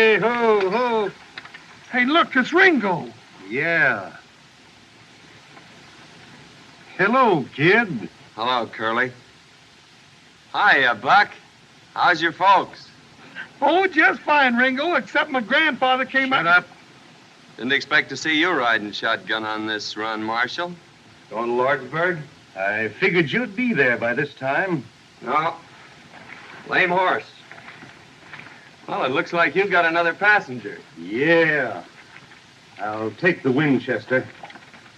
Hey, ho, ho. Hey, look, it's Ringo. Yeah. Hello, kid. Hello, Curly. Hiya, Buck. How's your folks? Oh, just fine, Ringo, except my grandfather came Shut up. Didn't expect to see you riding shotgun on this run, Marshal. Going to Lordsburg? I figured you'd be there by this time. No. Lame horse. Well, it looks like you got another passenger. Yeah. I'll take the Winchester.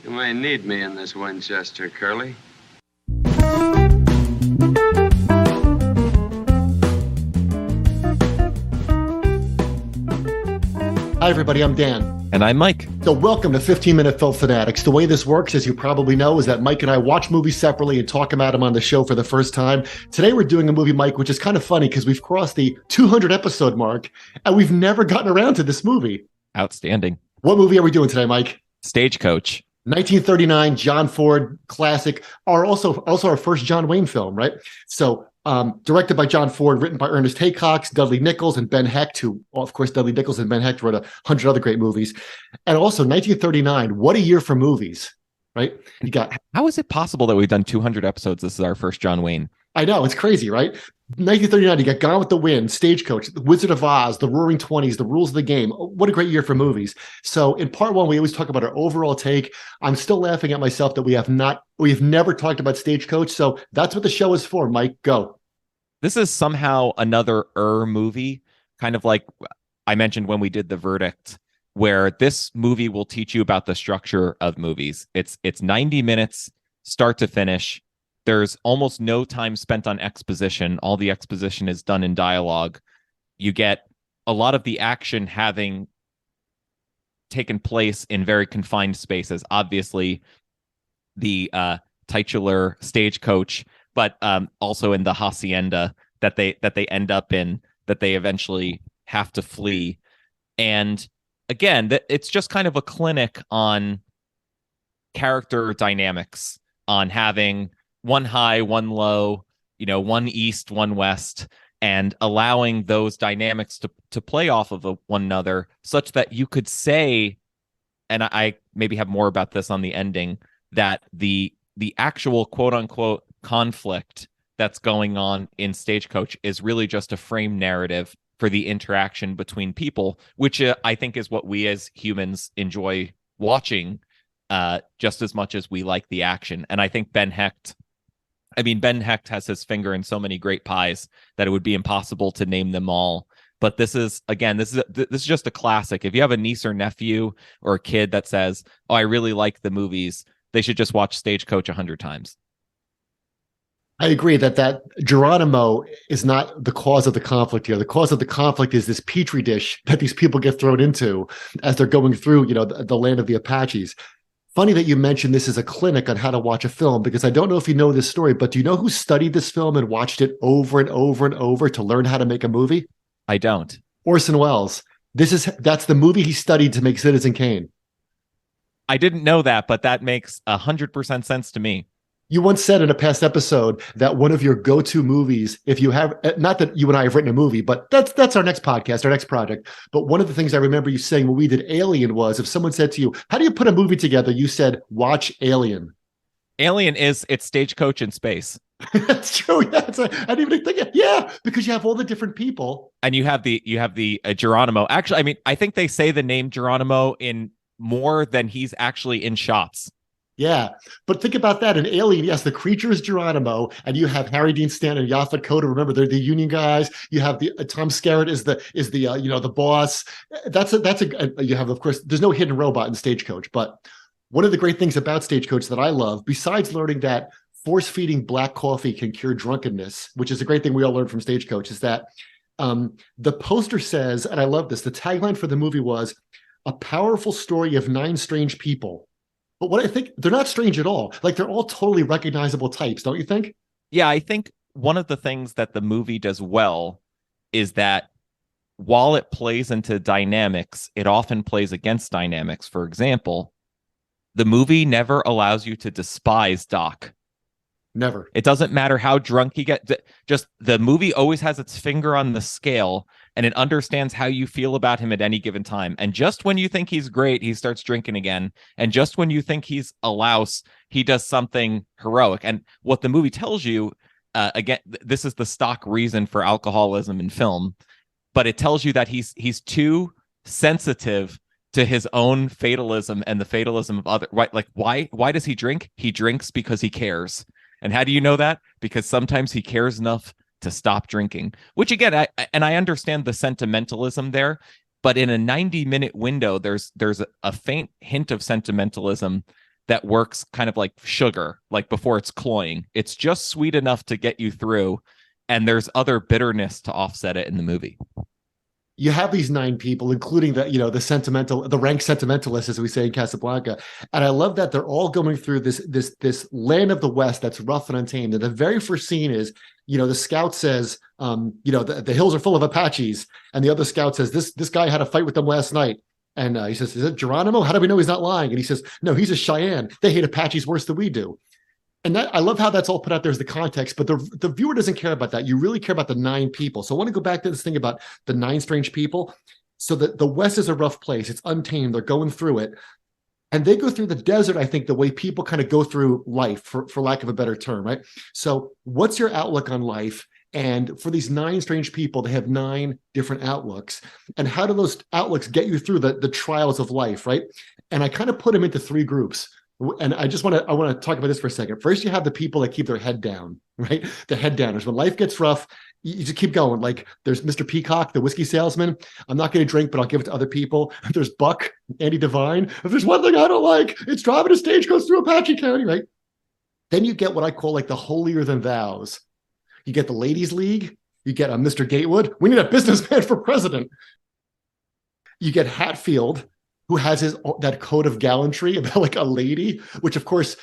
You may need me in this Winchester, Curly. Hi, everybody. I'm Dan. And I'm Mike. So welcome to 15-Minute Film Fanatics. The way this works, as you probably know, is that Mike and I watch movies separately and talk about them on the show for the first time. Today we're doing a movie, Mike, which is kind of funny because we've crossed the 200 episode mark and we've never gotten around to this movie. Outstanding. What movie are we doing today, Mike? Stagecoach. 1939, John Ford classic, also our first John Wayne film, right? So directed by John Ford, written by Ernest Haycox, Dudley Nichols, and Ben Hecht, who, of course, Dudley Nichols and Ben Hecht wrote 100 other great movies. And also 1939, what a year for movies, right? You got. How is it possible that we've done 200 episodes? This is our first John Wayne. I know, it's crazy, right? 1939, you got Gone with the Wind, Stagecoach, The Wizard of Oz, The Roaring Twenties, The Rules of the Game. What a great year for movies. So in part one, we always talk about our overall take. I'm still laughing at myself that we've never talked about Stagecoach. So that's what the show is for, Mike. Go. This is somehow another movie, kind of like I mentioned when we did The Verdict, where this movie will teach you about the structure of movies. It's 90 minutes, start to finish. There's almost no time spent on exposition. All the exposition is done in dialogue. You get a lot of the action having taken place in very confined spaces. Obviously, the titular stagecoach, but also in the hacienda that they end up in, that they eventually have to flee. And again, it's just kind of a clinic on character dynamics, on having one high, one low, one east, one west, and allowing those dynamics to play off of one another, such that you could say, and I maybe have more about this on the ending, that the actual quote unquote conflict that's going on in Stagecoach is really just a frame narrative for the interaction between people, which I think is what we as humans enjoy watching just as much as we like the action. And I think Ben Hecht has his finger in so many great pies that it would be impossible to name them all. But this is just a classic. If you have a niece or nephew or a kid that says, "Oh, I really like the movies," they should just watch Stagecoach 100 times. I agree that Geronimo is not the cause of the conflict here. The cause of the conflict is this petri dish that these people get thrown into as they're going through, the land of the Apaches. Funny that you mentioned this is a clinic on how to watch a film, because I don't know if you know this story, but do you know who studied this film and watched it over and over and over to learn how to make a movie? I don't. Orson Welles. That's the movie he studied to make Citizen Kane. I didn't know that, but that makes 100% sense to me. You once said in a past episode that one of your go-to movies, if you have, not that you and I have written a movie, but that's our next podcast, our next project. But one of the things I remember you saying when we did Alien was, if someone said to you, "How do you put a movie together?" You said, "Watch Alien." Alien it's Stagecoach in space. That's true. Yeah, I didn't even think it. Yeah, because you have all the different people, and you have the Geronimo. Actually, I mean, I think they say the name Geronimo in more than he's actually in shots. Yeah, but think about that. In Alien, yes, the creature is Geronimo, and you have Harry Dean Stanton and Yaphet Kotto. Remember, they're the Union guys. You have the Tom Skerritt is the boss. You have, of course, there's no hidden robot in Stagecoach. But one of the great things about Stagecoach that I love, besides learning that force-feeding black coffee can cure drunkenness, which is a great thing we all learned from Stagecoach, is that the poster says, and I love this, the tagline for the movie was, "A powerful story of 9 strange people." But what I think, they're not strange at all. Like, they're all totally recognizable types, don't you think? Yeah, I think one of the things that the movie does well is that while it plays into dynamics, it often plays against dynamics. For example, the movie never allows you to despise Doc. Never. It doesn't matter how drunk he gets. Just the movie always has its finger on the scale and it understands how you feel about him at any given time. And just when you think he's great, he starts drinking again. And just when you think he's a louse, he does something heroic. And what the movie tells you, again, this is the stock reason for alcoholism in film, but it tells you that he's too sensitive to his own fatalism and the fatalism of other. Right? Like, why does he drink? He drinks because he cares. And how do you know that? Because sometimes he cares enough to stop drinking, which again, I understand the sentimentalism there, but in a 90-minute window, there's a faint hint of sentimentalism that works kind of like sugar, like before it's cloying. It's just sweet enough to get you through, and there's other bitterness to offset it in the movie. You have these 9 people, including the rank sentimentalists, as we say in Casablanca. And I love that they're all going through this land of the West that's rough and untamed. And the very first scene is, the scout says, the hills are full of Apaches. And the other scout says, this guy had a fight with them last night. And he says, is it Geronimo? How do we know he's not lying? And he says, no, he's a Cheyenne. They hate Apaches worse than we do. And I love how that's all put out there as the context, but the viewer doesn't care about that. You really care about the 9 people. So I want to go back to this thing about the 9 strange people. So the West is a rough place. It's untamed. They're going through it. And they go through the desert, I think, the way people kind of go through life, for lack of a better term, right? So what's your outlook on life? And for these 9 strange people, they have 9 different outlooks. And how do those outlooks get you through the trials of life, right? And I kind of put them into 3 groups. And I want to talk about this for a second. First, you have the people that keep their head down, right? The head downers. When life gets rough, you just keep going. Like there's Mr. Peacock, the whiskey salesman. I'm not going to drink, but I'll give it to other people. There's Buck, Andy Devine. If there's one thing I don't like, it's driving a stagecoach through Apache County, right? Then you get what I call like the holier than thous. You get the ladies' league. You get a Mr. Gatewood. We need a businessman for president. You get Hatfield, who has that code of gallantry about like a lady, which of course,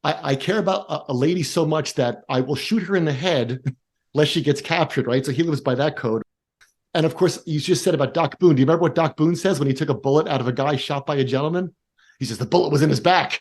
I care about a lady so much that I will shoot her in the head lest she gets captured, right? So he lives by that code. And of course, you just said about Doc Boone. Do you remember what Doc Boone says when he took a bullet out of a guy shot by a gentleman? He says the bullet was in his back.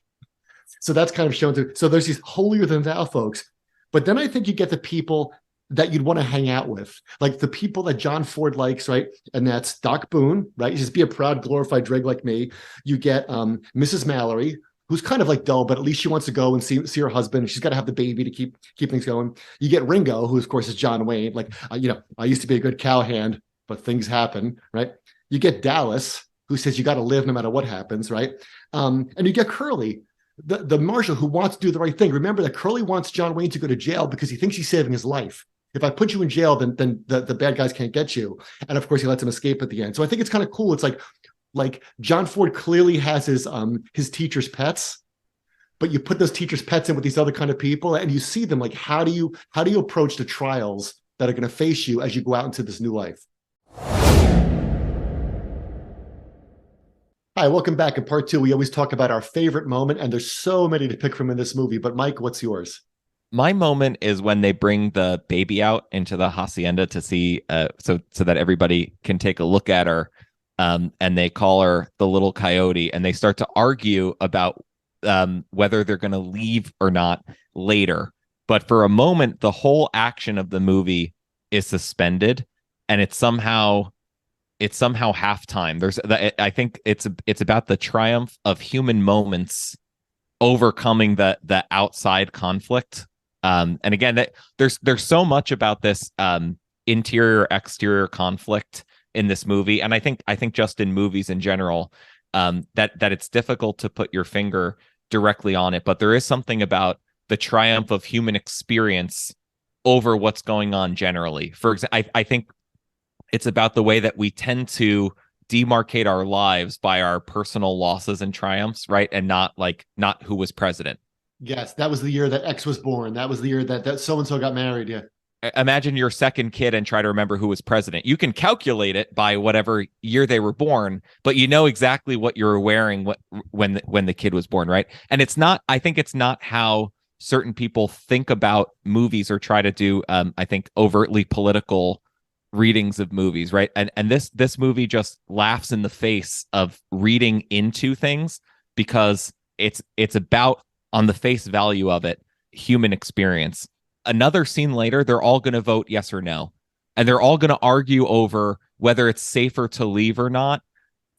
So that's kind of shown through. So there's these holier than thou folks. But then I think you get the people that you'd want to hang out with, like the people that John Ford likes, right? And that's Doc Boone, right? You just be a proud, glorified dreg like me. You get Mrs. Mallory, who's kind of like dull, but at least she wants to go and see her husband. She's got to have the baby to keep things going. You get Ringo, who of course is John Wayne. Like, I used to be a good cowhand, but things happen, right? You get Dallas, who says you got to live no matter what happens, right? And you get Curly, the marshal who wants to do the right thing. Remember that Curly wants John Wayne to go to jail because he thinks he's saving his life. If I put you in jail, then the bad guys can't get you. And of course, he lets him escape at the end. So I think it's kind of cool. It's like John Ford clearly has his teacher's pets, but you put those teacher's pets in with these other kind of people, and you see them like, how do you approach the trials that are going to face you as you go out into this new life? Hi, welcome back. In part 2, we always talk about our favorite moment, and there's so many to pick from in this movie. But Mike, what's yours? My moment is when they bring the baby out into the hacienda to see, so that everybody can take a look at her, and they call her the little coyote, and they start to argue about whether they're going to leave or not later. But for a moment, the whole action of the movie is suspended, and it's somehow halftime. I think it's about the triumph of human moments overcoming the outside conflict. And again, there's so much about this interior exterior conflict in this movie, and I think just in movies in general, that it's difficult to put your finger directly on it, but there is something about the triumph of human experience over what's going on generally. For example, I think it's about the way that we tend to demarcate our lives by our personal losses and triumphs, right? And not who was president. Yes, that was the year that X was born. That was the year that so-and-so got married. Yeah. Imagine your second kid and try to remember who was president. You can calculate it by whatever year they were born, but you know exactly what you were wearing when the kid was born, right? And I think it's not how certain people think about movies or try to do, I think, overtly political readings of movies, right? And this movie just laughs in the face of reading into things because it's about, on the face value of it, human experience. Another scene later, they're all going to vote yes or no. and they're all going to argue over whether it's safer to leave or not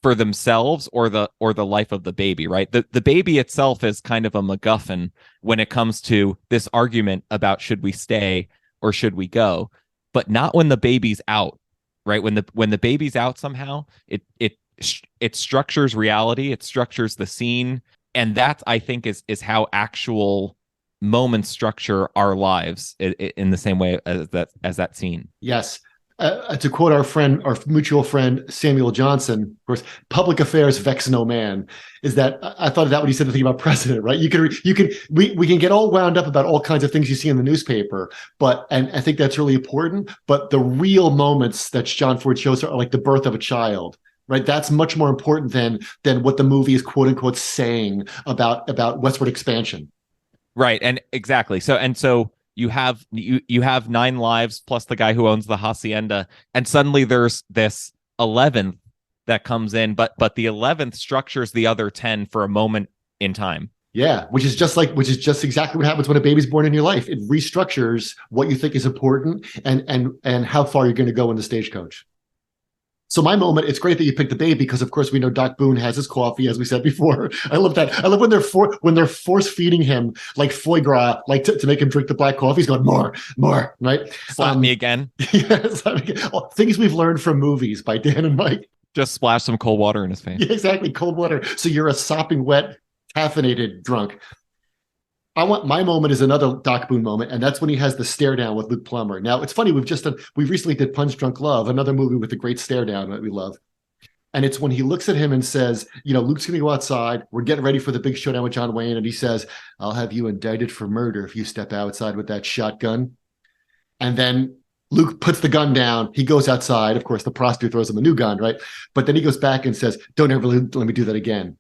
for themselves or the life of the baby, right? The baby itself is kind of a MacGuffin when it comes to this argument about should we stay or should we go, but not when the baby's out, right? When the baby's out, somehow it structures reality, it structures the scene, and that, I think, is how actual moments structure our lives in the same way as that scene. Yes. To quote our mutual friend Samuel Johnson, of course, public affairs vex no man. Is that I thought of that when you said the thing about precedent, right? We can get all wound up about all kinds of things you see in the newspaper, and I think that's really important. But the real moments that John Ford shows are like the birth of a child, right? That's much more important than what the movie is quote unquote saying about westward expansion. Right, and exactly. So you have 9 lives plus the guy who owns the hacienda, and suddenly there's this 11th that comes in, but the 11th structures the other 10 for a moment in time. Yeah, which is just exactly what happens when a baby's born in your life. It restructures what you think is important and how far you're going to go in the Stagecoach. So my moment, it's great that you picked the baby because, of course, we know Doc Boone has his coffee, as we said before. I love that. I love when they're force feeding him like foie gras, like to make him drink the black coffee. He's going more, right? Slap me again. Yes, things we've learned from movies by Dan and Mike. Just splash some cold water in his face. Yeah, exactly, cold water. So you're a sopping wet, caffeinated drunk. My moment is another Doc Boone moment, and that's when he has the stare down with Luke Plummer. Now, it's funny, we recently did Punch Drunk Love, another movie with a great stare down that we love. And it's when he looks at him and says, Luke's going to go outside. We're getting ready for the big showdown with John Wayne. And he says, I'll have you indicted for murder if you step outside with that shotgun. And then Luke puts the gun down. He goes outside. Of course, the prostitute throws him a new gun, right? But then he goes back and says, don't ever let me do that again.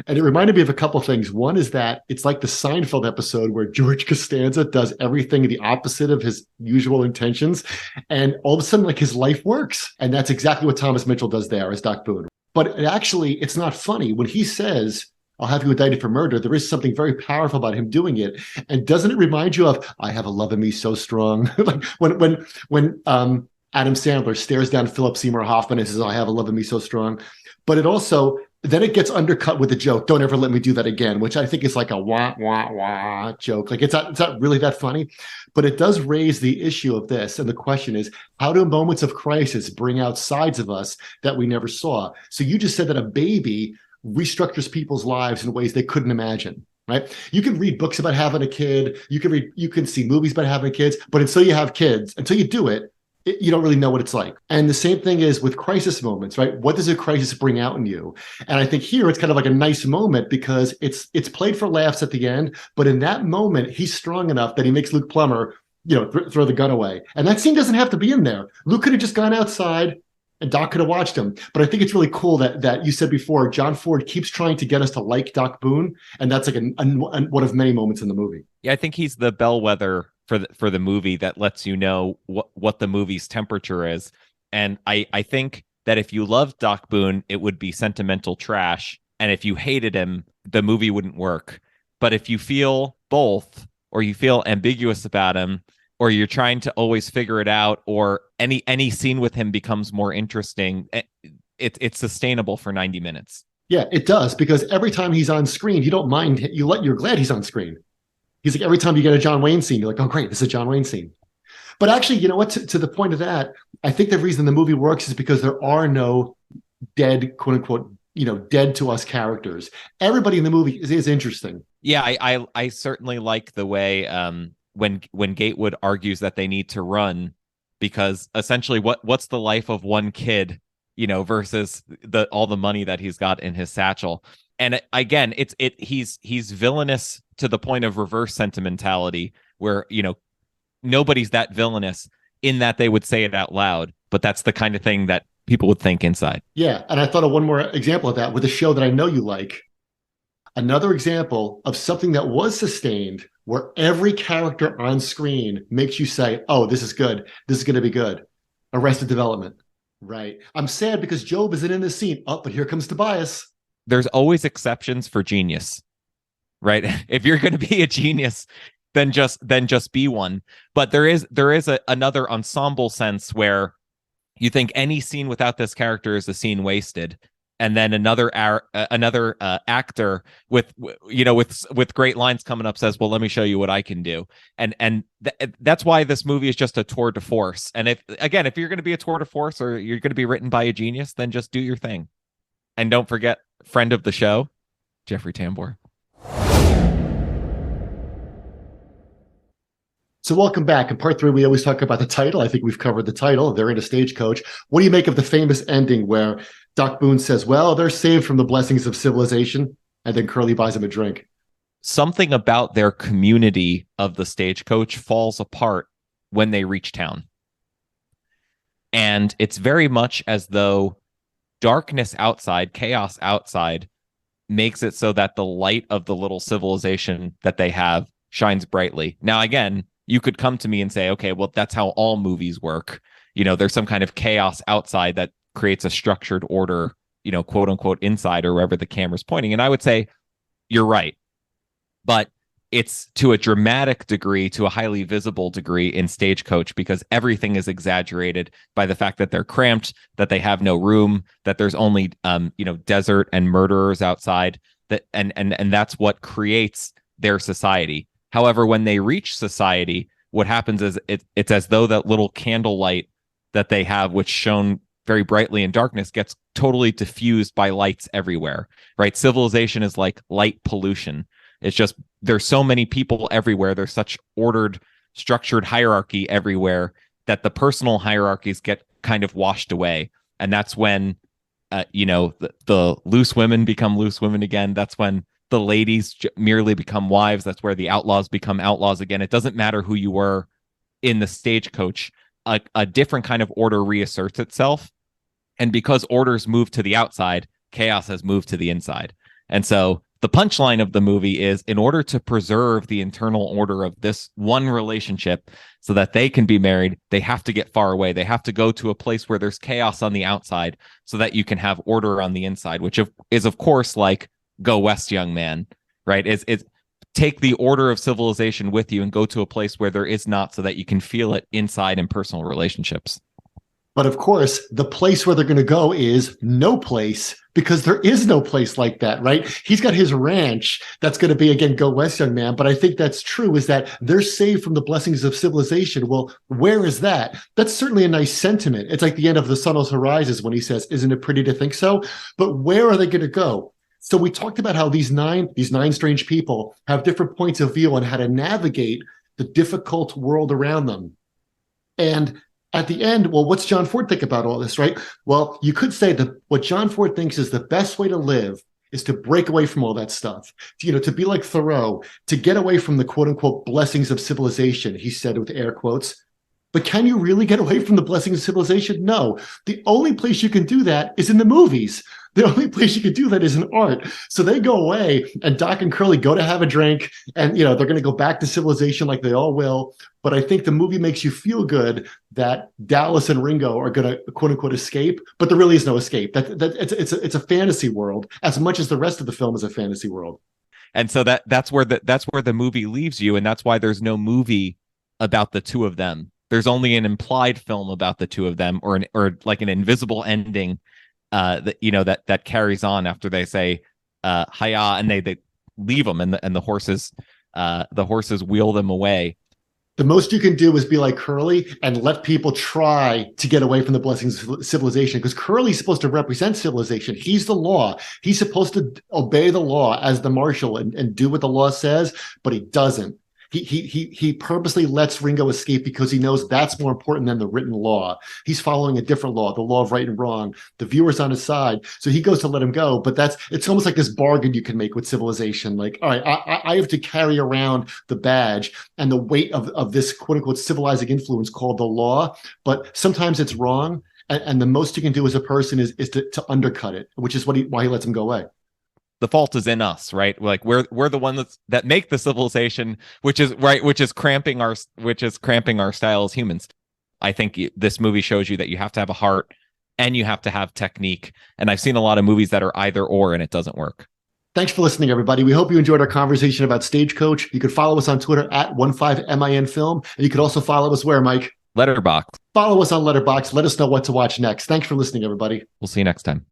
And it reminded me of a couple of things. One is that it's like the Seinfeld episode where George Costanza does everything the opposite of his usual intentions. And all of a sudden, like, his life works. And that's exactly what Thomas Mitchell does there as Doc Boone. But it's not funny. When he says, I'll have you indicted for murder, there is something very powerful about him doing it. And doesn't it remind you of, I have a love in me so strong? Like when Adam Sandler stares down Philip Seymour Hoffman and says, I have a love in me so strong. But it also, then it gets undercut with the joke, don't ever let me do that again, which I think is like a wah, wah, wah joke. Like it's not really that funny, but it does raise the issue of this. And the question is, how do moments of crisis bring out sides of us that we never saw? So you just said that a baby restructures people's lives in ways they couldn't imagine, right? You can read books about having a kid. You can see movies about having kids, but until you have kids, until you do it, you don't really know what it's like. And the same thing is with crisis moments, right? What does a crisis bring out in you? And I think here it's kind of like a nice moment because it's played for laughs at the end, but in that moment, he's strong enough that he makes Luke Plummer, throw the gun away. And that scene doesn't have to be in there. Luke could have just gone outside and Doc could have watched him. But I think it's really cool that you said before, John Ford keeps trying to get us to like Doc Boone. And that's like one of many moments in the movie. Yeah, I think he's the bellwether for the movie that lets you know what the movie's temperature is. And I think that if you loved Doc Boone, it would be sentimental trash. And if you hated him, the movie wouldn't work. But if you feel both, or you feel ambiguous about him, or you're trying to always figure it out, or any scene with him becomes more interesting, it's sustainable for 90 minutes. Yeah, it does, because every time he's on screen, you don't mind. You're glad he's on screen. He's like, every time you get a John Wayne scene, you're like, oh, great, this is a John Wayne scene. But actually, you know what? To the point of that, I think the reason the movie works is because there are no dead, quote unquote, dead to us characters. Everybody in the movie is interesting. Yeah, I certainly like the way when Gatewood argues that they need to run, because essentially what's the life of one kid, versus all the money that he's got in his satchel. And again, he's villainous to the point of reverse sentimentality, where nobody's that villainous in that they would say it out loud, but that's the kind of thing that people would think inside. Yeah, and I thought of one more example of that with a show that I know you like. Another example of something that was sustained, where every character on screen makes you say, oh, this is good. This is going to be good. Arrested Development. Right. I'm sad because Job isn't in this scene. Oh, but here comes Tobias. There's always exceptions for genius, right? If you're going to be a genius, than just be one. But there is another ensemble sense where you think any scene without this character is a scene wasted, and then another actor with great lines coming up says, well, let me show you what I can do. And that's why this movie is just a tour de force. And if you're going to be a tour de force, or you're going to be written by a genius, then just do your thing. And don't forget, friend of the show, Jeffrey Tambor. So welcome back. In part 3, we always talk about the title. I think we've covered the title. They're in a stagecoach. What do you make of the famous ending where Doc Boone says, well, they're saved from the blessings of civilization, and then Curly buys him a drink? Something about their community of the stagecoach falls apart when they reach town. And it's very much as though darkness outside, chaos outside, makes it so that the light of the little civilization that they have shines brightly. Now, again, you could come to me and say, okay, well, that's how all movies work. There's some kind of chaos outside that creates a structured order, quote unquote, inside, or wherever the camera's pointing. And I would say you're right. But it's to a dramatic degree, to a highly visible degree in Stagecoach, because everything is exaggerated by the fact that they're cramped, that they have no room, that there's only desert and murderers outside, that and that's what creates their society. However, when they reach society, what happens is it's as though that little candlelight that they have, which shone very brightly in darkness, gets totally diffused by lights everywhere, right? Civilization is like light pollution. It's just there's so many people everywhere. There's such ordered, structured hierarchy everywhere that the personal hierarchies get kind of washed away. And that's when, the loose women become loose women again. That's when the ladies merely become wives. That's where the outlaws become outlaws again. It doesn't matter who you were in the stagecoach. A different kind of order reasserts itself. And because orders move to the outside, chaos has moved to the inside. And so the punchline of the movie is, in order to preserve the internal order of this one relationship so that they can be married, they have to get far away. They have to go to a place where there's chaos on the outside so that you can have order on the inside, which is of course like Go West, Young Man, right? It's take the order of civilization with you and go to a place where there is not, so that you can feel it inside in personal relationships. But of course, the place where they're going to go is no place, because there is no place like that, right? He's got his ranch that's going to be, again, Go West, Young Man. But I think that's true, is that they're saved from the blessings of civilization. Well, where is that? That's certainly a nice sentiment. It's like the end of The Sun Rises when he says, isn't it pretty to think so? But where are they going to go? So we talked about how these nine strange people have different points of view on how to navigate the difficult world around them. And at the end, well, what's John Ford think about all this, right? Well, you could say that what John Ford thinks is the best way to live is to break away from all that stuff, to be like Thoreau, to get away from the quote unquote blessings of civilization, he said with air quotes. But can you really get away from the blessings of civilization? No. The only place you can do that is in the movies. The only place you can do that is in art. So they go away, and Doc and Curly go to have a drink, and they're going to go back to civilization like they all will. But I think the movie makes you feel good that Dallas and Ringo are going to quote unquote escape, but there really is no escape. It's a fantasy world as much as the rest of the film is a fantasy world. And so that's where the movie leaves you, and that's why there's no movie about the two of them. There's only an implied film about the two of them, or like an invisible ending that carries on after they say hiya, and they leave them, and the horses wheel them away. The most you can do is be like Curly and let people try to get away from the blessings of civilization, because Curly's supposed to represent civilization. He's the law. He's supposed to obey the law as the marshal and do what the law says, but he doesn't. He purposely lets Ringo escape because he knows that's more important than the written law. He's following a different law, the law of right and wrong. The viewer's on his side, so he goes to let him go. But it's almost like this bargain you can make with civilization. Like, all right, I have to carry around the badge and the weight of this quote unquote civilizing influence called the law, but sometimes it's wrong. And the most you can do as a person is to undercut it, which is why he lets him go away. The fault is in us, right? Like we're the ones that make the civilization, which is cramping our style as humans. I think this movie shows you that you have to have a heart and you have to have technique. And I've seen a lot of movies that are either or, and it doesn't work. Thanks for listening, everybody. We hope you enjoyed our conversation about Stagecoach. You can follow us on Twitter at 15MINFilm. And you can also follow us where, Mike? Letterboxd. Follow us on Letterboxd. Let us know what to watch next. Thanks for listening, everybody. We'll see you next time.